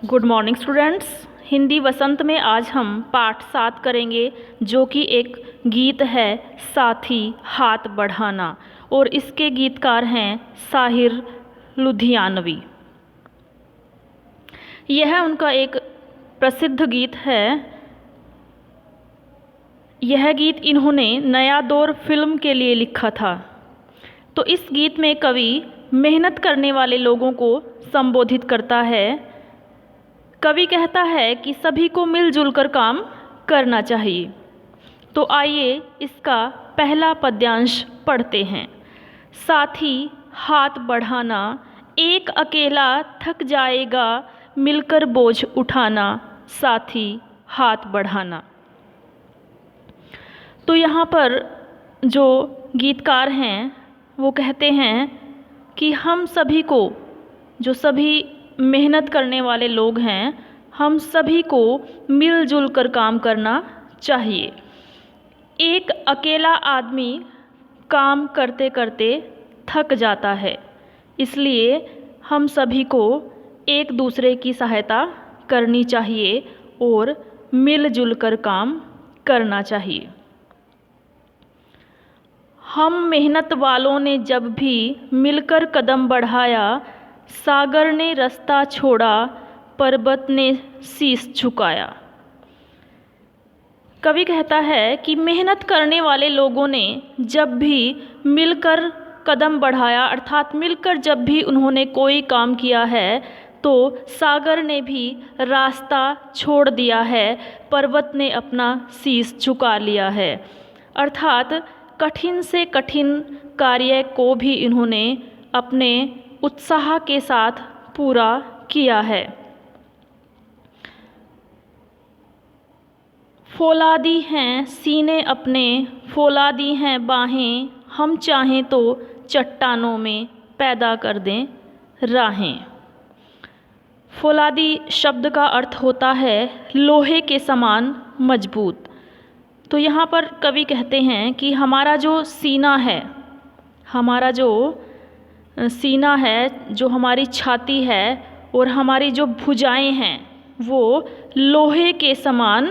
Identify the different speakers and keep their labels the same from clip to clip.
Speaker 1: Good morning students. Hindi Vasant में आज हम पाठ 7 करेंगे, जो कि एक गीत है साथी हाथ बढ़ाना, और इसके गीतकार हैं साहिर लुधियानवी। यह उनका एक प्रसिद्ध गीत है। यह गीत इन्होंने नया दौर फिल्म के लिए लिखा था। तो इस गीत में कवि मेहनत करने वाले लोगों को संबोधित करता है। कवि कहता है कि सभी को मिलजुल कर काम करना चाहिए। तो आइए इसका पहला पद्यांश पढ़ते हैं। साथी हाथ बढ़ाना, एक अकेला थक जाएगा, मिलकर बोझ उठाना, साथी हाथ बढ़ाना। तो यहाँ पर जो गीतकार हैं वो कहते हैं कि हम सभी को, जो सभी मेहनत करने वाले लोग हैं, हम सभी को मिलजुल कर काम करना चाहिए। एक अकेला आदमी काम करते करते थक जाता है, इसलिए हम सभी को एक दूसरे की सहायता करनी चाहिए और मिलजुल कर काम करना चाहिए। हम मेहनत वालों ने जब भी मिलकर कदम बढ़ाया, सागर ने रास्ता छोड़ा, पर्वत ने शीश झुकाया। कवि कहता है कि मेहनत करने वाले लोगों ने जब भी मिलकर कदम बढ़ाया, अर्थात मिलकर जब भी उन्होंने कोई काम किया है, तो सागर ने भी रास्ता छोड़ दिया है, पर्वत ने अपना शीश झुका लिया है। अर्थात कठिन से कठिन कार्य को भी इन्होंने अपने उत्साह के साथ पूरा किया है। फौलादी हैं सीने अपने, फौलादी हैं बाहें, हम चाहें तो चट्टानों में पैदा कर दें राहें। फौलादी शब्द का अर्थ होता है लोहे के समान मजबूत। तो यहाँ पर कवि कहते हैं कि हमारा जो सीना है, हमारा जो सीना है, जो हमारी छाती है और हमारी जो भुजाएं हैं, वो लोहे के समान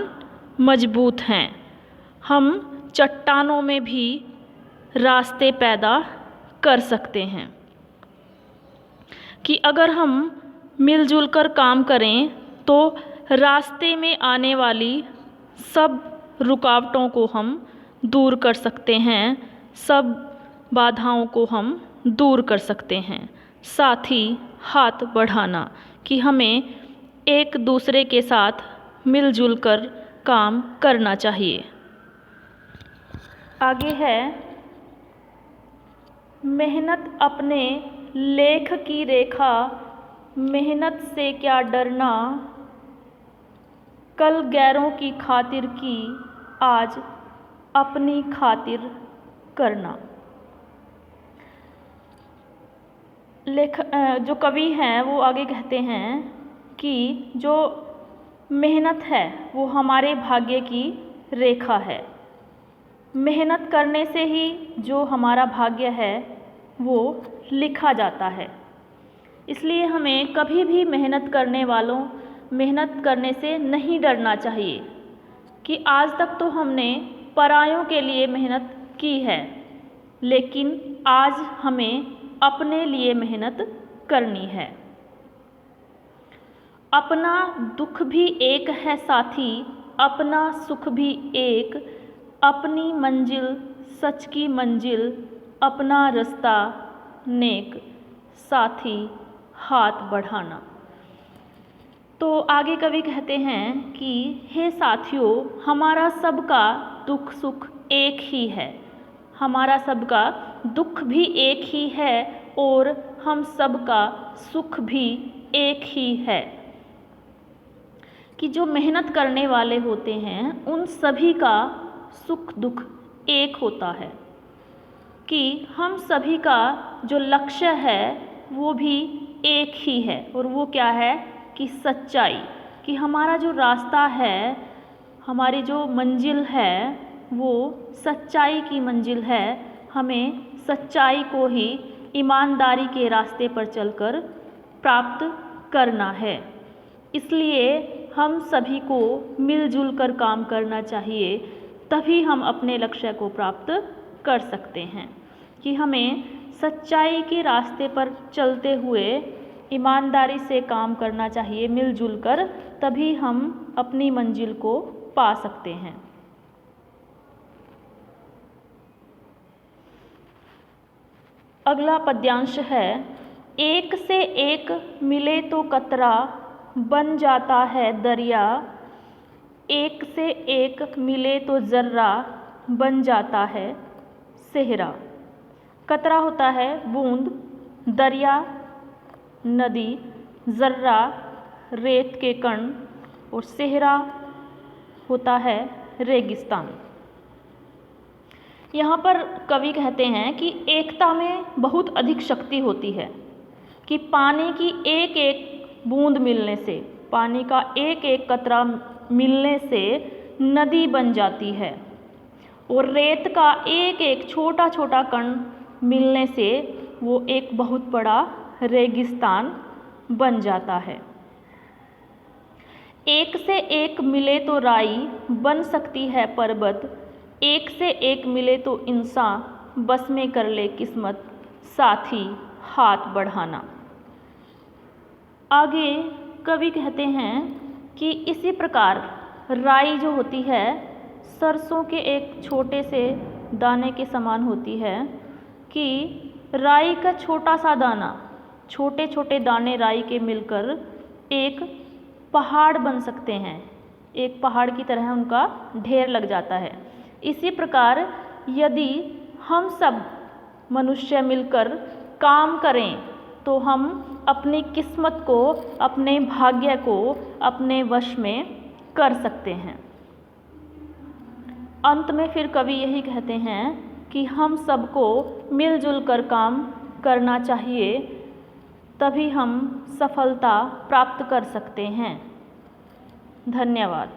Speaker 1: मजबूत हैं। हम चट्टानों में भी रास्ते पैदा कर सकते हैं। कि अगर हम मिलजुल कर काम करें तो रास्ते में आने वाली सब रुकावटों को हम दूर कर सकते हैं, सब बाधाओं को हम दूर कर सकते हैं। साथ ही हाथ बढ़ाना, कि हमें एक दूसरे के साथ मिलजुल कर काम करना चाहिए। आगे है, मेहनत अपने लेख की रेखा, मेहनत से क्या डरना, कल गैरों की खातिर की, आज अपनी खातिर करना। जो कवि हैं वो आगे कहते हैं कि जो मेहनत है वो हमारे भाग्य की रेखा है। मेहनत करने से ही जो हमारा भाग्य है वो लिखा जाता है। इसलिए हमें कभी भी मेहनत करने से नहीं डरना चाहिए। कि आज तक तो हमने परायों के लिए मेहनत की है, लेकिन आज हमें अपने लिए मेहनत करनी है। अपना दुख भी एक है साथी, अपना सुख भी एक, अपनी मंजिल सच की मंजिल, अपना रास्ता नेक, साथी हाथ बढ़ाना। तो आगे कवि कहते हैं कि हे साथियों, हमारा सबका दुख सुख एक ही है, हमारा सबका दुख भी एक ही है और हम सबका सुख भी एक ही है। कि जो मेहनत करने वाले होते हैं उन सभी का सुख दुख एक होता है। कि हम सभी का जो लक्ष्य है वो भी एक ही है, और वो क्या है कि सच्चाई। कि हमारा जो रास्ता है, हमारी जो मंजिल है वो सच्चाई की मंजिल है। हमें सच्चाई को ही ईमानदारी के रास्ते पर चलकर प्राप्त करना है। इसलिए हम सभी को मिलजुल कर काम करना चाहिए, तभी हम अपने लक्ष्य को प्राप्त कर सकते हैं। कि हमें सच्चाई के रास्ते पर चलते हुए ईमानदारी से काम करना चाहिए मिलजुल कर, तभी हम अपनी मंजिल को पा सकते हैं। अगला पद्यांश है, एक से एक मिले तो कतरा बन जाता है दरिया, एक से एक मिले तो जर्रा बन जाता है सेहरा। कतरा होता है बूंद, दरिया नदी, जर्रा रेत के कण और सेहरा होता है रेगिस्तान। यहाँ पर कवि कहते हैं कि एकता में बहुत अधिक शक्ति होती है, कि पानी की एक एक बूंद मिलने से, पानी का एक एक कतरा मिलने से नदी बन जाती है, और रेत का एक एक छोटा छोटा कण मिलने से वो एक बहुत बड़ा रेगिस्तान बन जाता है। एक से एक मिले तो राई बन सकती है पर्वत, एक से एक मिले तो इंसान बस में कर ले किस्मत, साथी हाथ बढ़ाना। आगे कवि कहते हैं कि इसी प्रकार राई जो होती है सरसों के एक छोटे से दाने के समान होती है, कि राई का छोटा सा दाना, छोटे छोटे दाने राई के मिलकर एक पहाड़ बन सकते हैं, एक पहाड़ की तरह उनका ढेर लग जाता है। इसी प्रकार यदि हम सब मनुष्य मिलकर काम करें तो हम अपनी किस्मत को, अपने भाग्य को अपने वश में कर सकते हैं। अंत में फिर कवि यही कहते हैं कि हम सबको मिलजुल कर काम करना चाहिए, तभी हम सफलता प्राप्त कर सकते हैं। धन्यवाद।